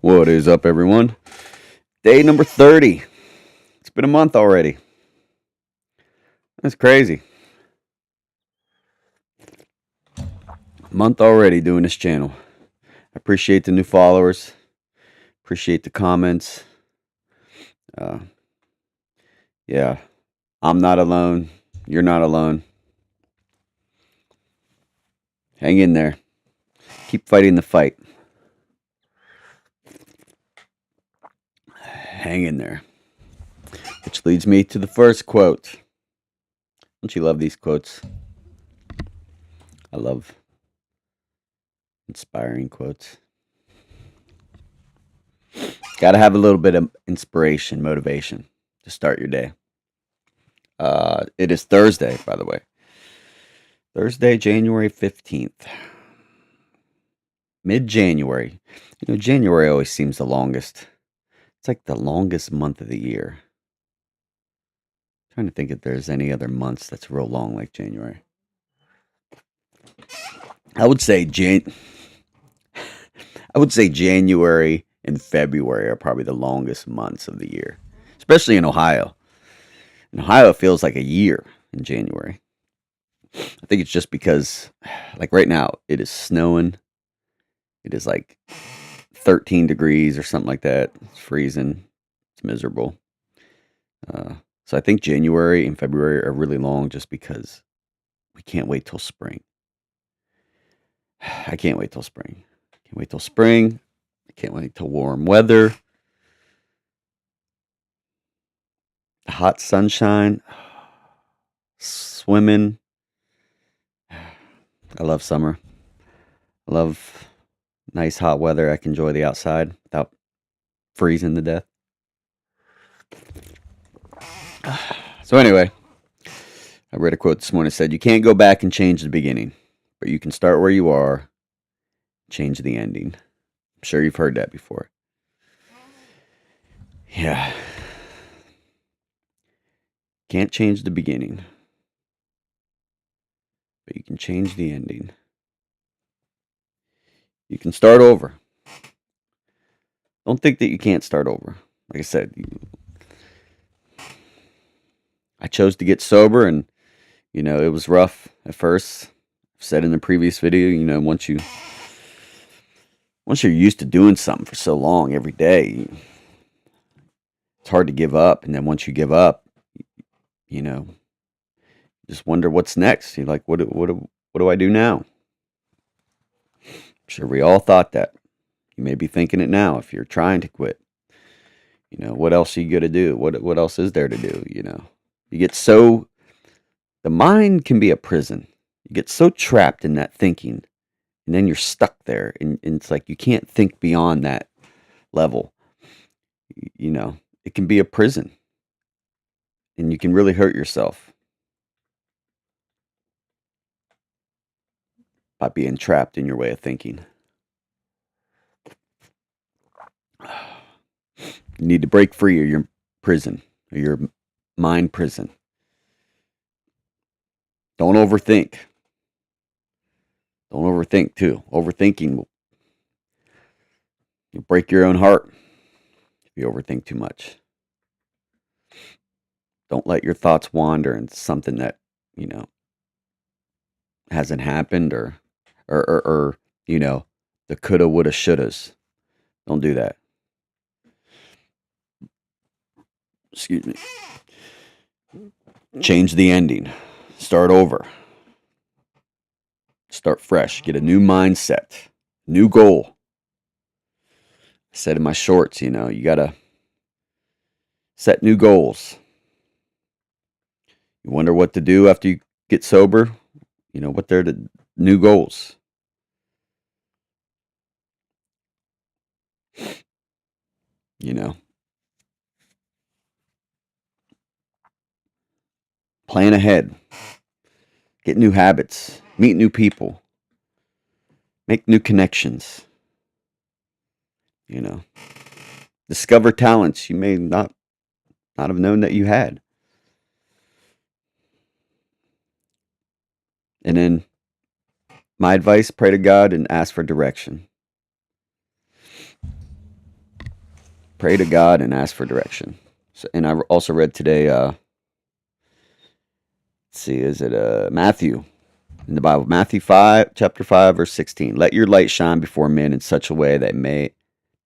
What is up, everyone? Day number 30. It's been a month already. That's crazy. A month already doing this channel. I appreciate the new followers. Appreciate the comments. Yeah, I'm not alone. You're not alone. Hang in there. Keep fighting the fight. Hang in there. Which leads me to the first quote. Don't you love these quotes? I love inspiring quotes. Got to have a little bit of inspiration, motivation to start your day. It is Thursday, by the way. Thursday, January 15th. Mid-January. You know, January always seems the longest. It's like the longest month of the year. I'm trying to think if there's any other months that's real long like January. I would say January and February are probably the longest months of the year, especially in Ohio. In Ohio, it feels like a year in January. I think it's just because, like right now, it is snowing. It is like 13 degrees or something like that. It's freezing. It's miserable. So I think January and February are really long just because we can't wait till spring. I can't wait till spring. Can't wait till spring. I can't wait till warm weather. Hot sunshine. Swimming. I love summer. I love nice hot weather. I can enjoy the outside without freezing to death. So anyway, I read a quote this morning that said, "You can't go back and change the beginning, but you can start where you are, change the ending." I'm sure you've heard that before. Yeah. Can't change the beginning, but you can change the ending. You can start over. Don't think that you can't start over. Like I said, I chose to get sober, and it was rough at first. I've said in the previous video, once you're used to doing something for so long every day, it's hard to give up. And then once you give up, just wonder what's next. You're like, what do I do now? I'm sure we all thought that. You may be thinking it now if you're trying to quit. What else are you gonna do? What else is there to do? You get so, the mind can be a prison. You get so trapped in that thinking, and then you're stuck there, and it's like you can't think beyond that level. It can be a prison, and you can really hurt yourself by being trapped in your way of thinking. You need to break free of your prison, or your mind prison. Don't overthink. Don't overthink, too. Overthinking will break your own heart if you overthink too much. Don't let your thoughts wander into something that, hasn't happened, or the coulda, woulda, shouldas. Don't do that. Excuse me. Change the ending. Start over. Start fresh. Get a new mindset. New goal. I said in my shorts, you gotta set new goals. You wonder what to do after you get sober? What are the new goals? Plan ahead. Get new habits. Meet new people. Make new connections. Discover talents you may not have known that you had. And then my advice, pray to God and ask for direction. Pray to God and ask for direction. So, and I also read today, let's see, is it Matthew in the Bible? Matthew 5, chapter 5, verse 16. Let your light shine before men in such a way that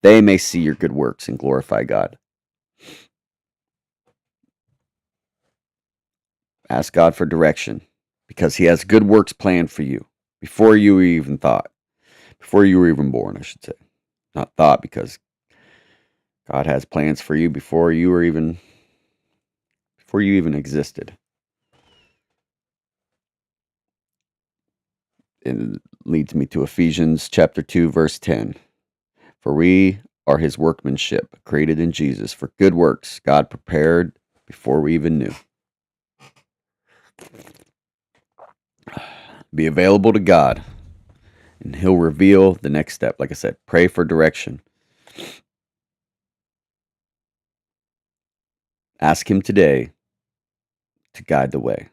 they may see your good works and glorify God. Ask God for direction because He has good works planned for you before you were even born, I should say. Not thought, because God has plans for you before you even existed. It leads me to Ephesians chapter 2, verse 10. For we are His workmanship, created in Jesus for good works God prepared before we even knew. Be available to God, and He'll reveal the next step. Like I said, pray for direction. Ask Him today to guide the way.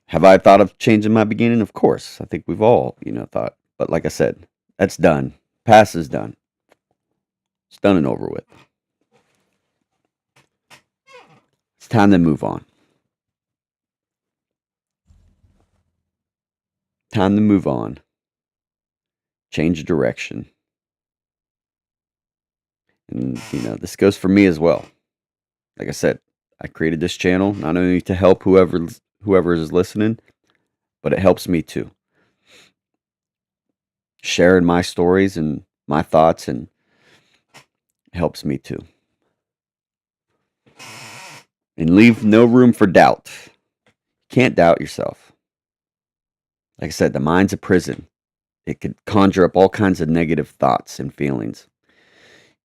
Have I thought of changing my beginning? Of course. I think we've all, thought. But like I said, that's done. Past is done. It's done and over with. It's time to move on. Time to move on. Change direction. And, this goes for me as well. Like I said, I created this channel not only to help whoever is listening, but it helps me too. Sharing my stories and my thoughts and helps me too. And leave no room for doubt. You can't doubt yourself. Like I said, the mind's a prison. It could conjure up all kinds of negative thoughts and feelings.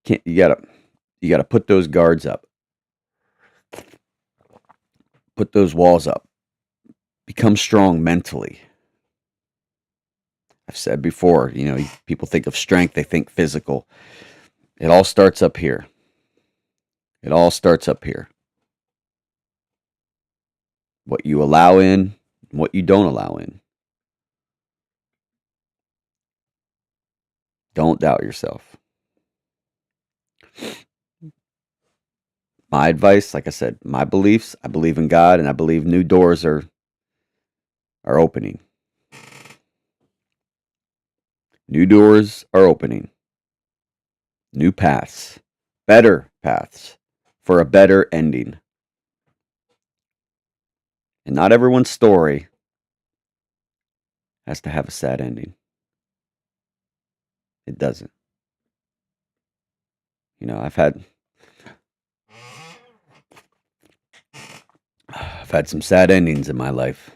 You gotta put those guards up. Put those walls up. Become strong mentally. I've said before, people think of strength, they think physical. It all starts up here. It all starts up here. What you allow in, what you don't allow in. Don't doubt yourself. My advice, like I said, my beliefs, I believe in God, and I believe new doors are opening. New doors are opening. New paths. Better paths for a better ending. And not everyone's story has to have a sad ending. It doesn't. I've had some sad endings in my life,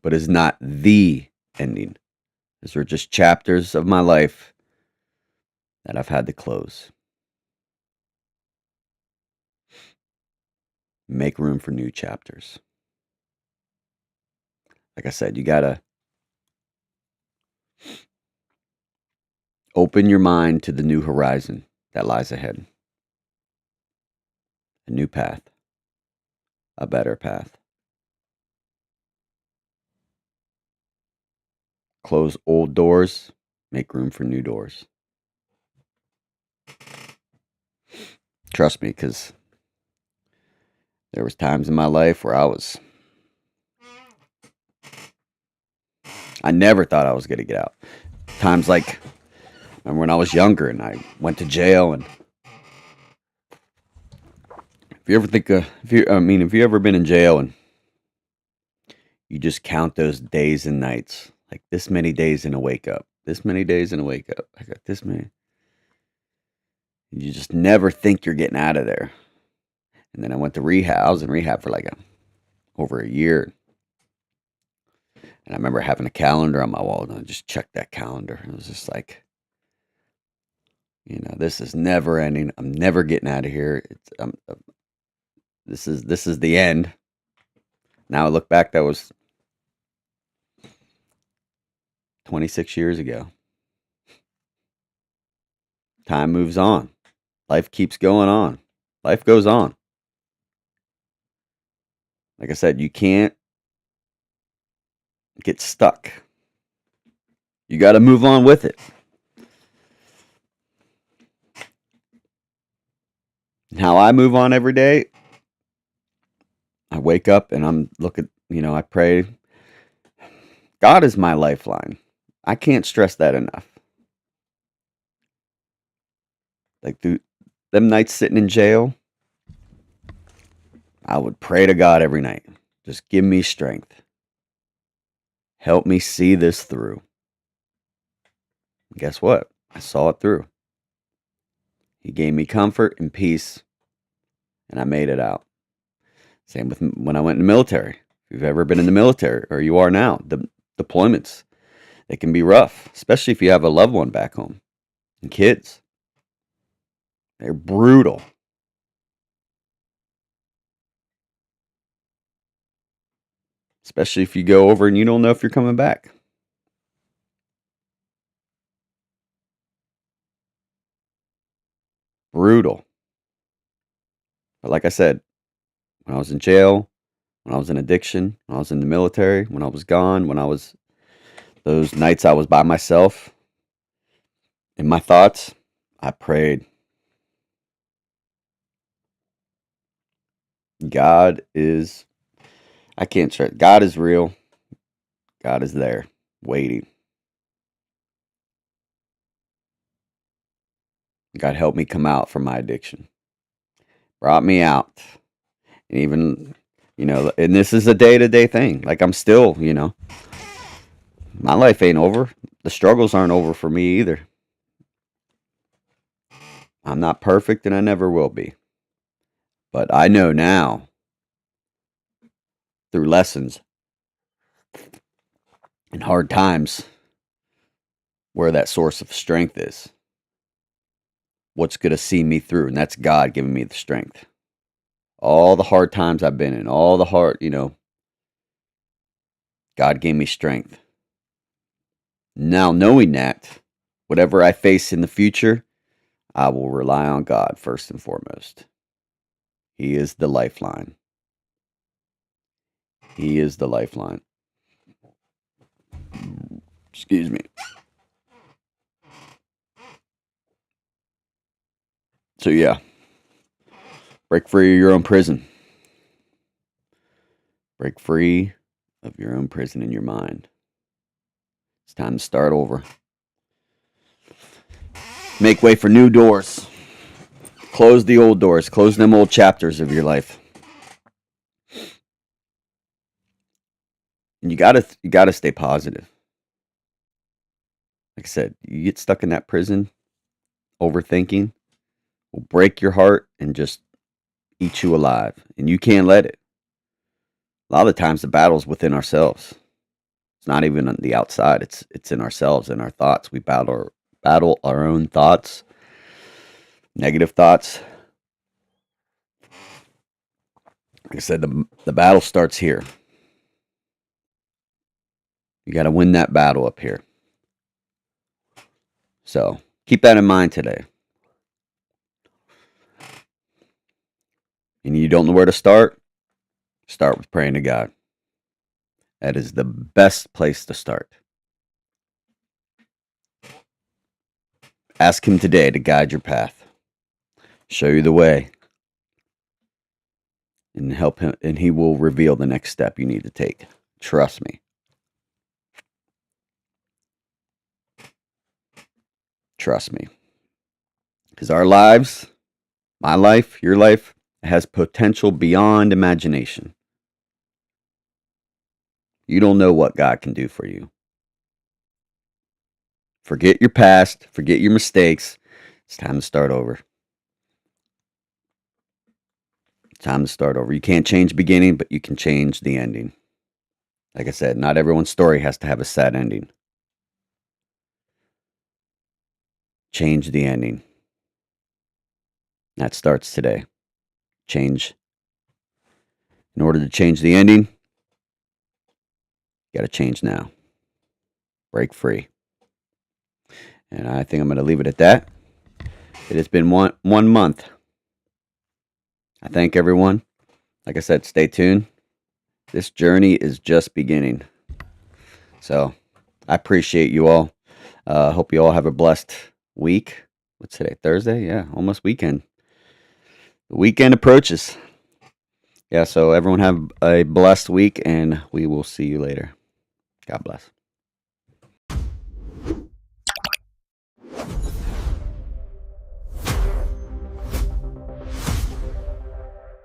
but it's not the ending. These are just chapters of my life that I've had to close. Make room for new chapters. Like I said, you gotta open your mind to the new horizon that lies ahead. A new path. A better path. Close old doors. Make room for new doors. Trust me, because there was times in my life where I never thought I was going to get out. Times like when I was younger and I went to jail, and if you ever been in jail and you just count those days and nights, like this many days in a wake up, this many days in a wake up, I got this many. You just never think you're getting out of there. And then I went to rehab. I was in rehab for over a year. And I remember having a calendar on my wall, and I just checked that calendar. It was just like, this is never ending. I'm never getting out of here. This is the end. Now I look back, that was 26 years ago. Time moves on. Life keeps going on. Life goes on. Like I said, you can't get stuck You got to move on with it. And how I move on every day, I wake up and I'm looking, I pray. God is my lifeline. I can't stress that enough. Like them nights sitting in jail, I would pray to God every night. Just give me strength. Help me see this through. And guess what? I saw it through. He gave me comfort and peace, and I made it out. Same with when I went in the military. If you've ever been in the military, or you are now, the deployments, they can be rough, especially if you have a loved one back home and kids. They're brutal. Especially if you go over and you don't know if you're coming back. Brutal. But like I said, when I was in jail, when I was in addiction, when I was in the military, when I was gone, those nights I was by myself, in my thoughts, I prayed. I can't stress, God is real. God is there, waiting. God helped me come out from my addiction. Brought me out. And even, and this is a day-to-day thing. Like I'm still, my life ain't over. The struggles aren't over for me either. I'm not perfect and I never will be. But I know now, through lessons and hard times, where that source of strength is. What's going to see me through. And that's God giving me the strength. All the hard times I've been in, all the hard, God gave me strength. Now, knowing that, whatever I face in the future, I will rely on God first and foremost. He is the lifeline. He is the lifeline. Excuse me. So, yeah. Break free of your own prison. Break free of your own prison in your mind. It's time to start over. Make way for new doors. Close the old doors. Close them old chapters of your life. And you gotta stay positive. Like I said, you get stuck in that prison, overthinking will break your heart and just eat you alive. And you can't let it. A lot of the times the battle's within ourselves. It's not even on the outside. It's in ourselves, in our thoughts. We battle our own thoughts, negative thoughts. Like I said, the battle starts here. You got to win that battle up here. So keep that in mind today. And you don't know where to start? Start with praying to God. That is the best place to start. Ask Him today to guide your path, show you the way, and help Him, and He will reveal the next step you need to take. Trust me. Trust me. Because our lives, my life, your life, has potential beyond imagination. You don't know what God can do for you. Forget your past. Forget your mistakes. It's time to start over. It's time to start over. You can't change the beginning, but you can change the ending. Like I said, not everyone's story has to have a sad ending. Change the ending. That starts today. Change. In order to change the ending, you got to change now. Break free. And I think I'm going to leave it at that. It has been one month. I thank everyone. Like I said, stay tuned. This journey is just beginning. So I appreciate you all. Hope you all have a blessed week. What's today? Thursday? Yeah, almost weekend. The weekend approaches. Yeah, so everyone have a blessed week, and we will see you later. God bless.